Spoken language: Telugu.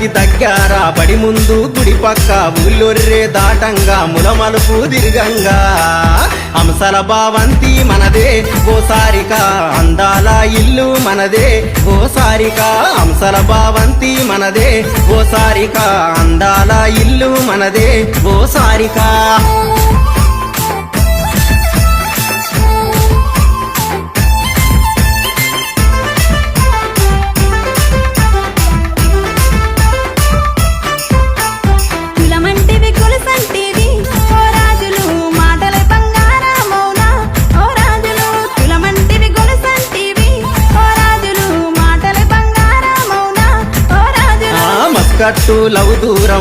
గోదారికి దగ్గర బడి ముందు గుడి పక్క ఊళ్ళొర్రే దాటంగా ములమలుపు దిర్గంగా హంసల భావంతి మనదే ఓ సారిక అందాల ఇల్లు మనదే ఓ సారిక హంసల భావంతి మనదే ఓ సారిక అందాల ఇల్లు మనదే ఓ సారిక కులమంటివి గొలుసంటివి ఓ రాజులు మాటల బంగారమౌనా ఓ రాజులు కులమంటివి గొలుసంటివి ఓ రాజులు మాటల బంగారమౌనా ఓ రాజులు మస్కట్టు లవ్ దూరం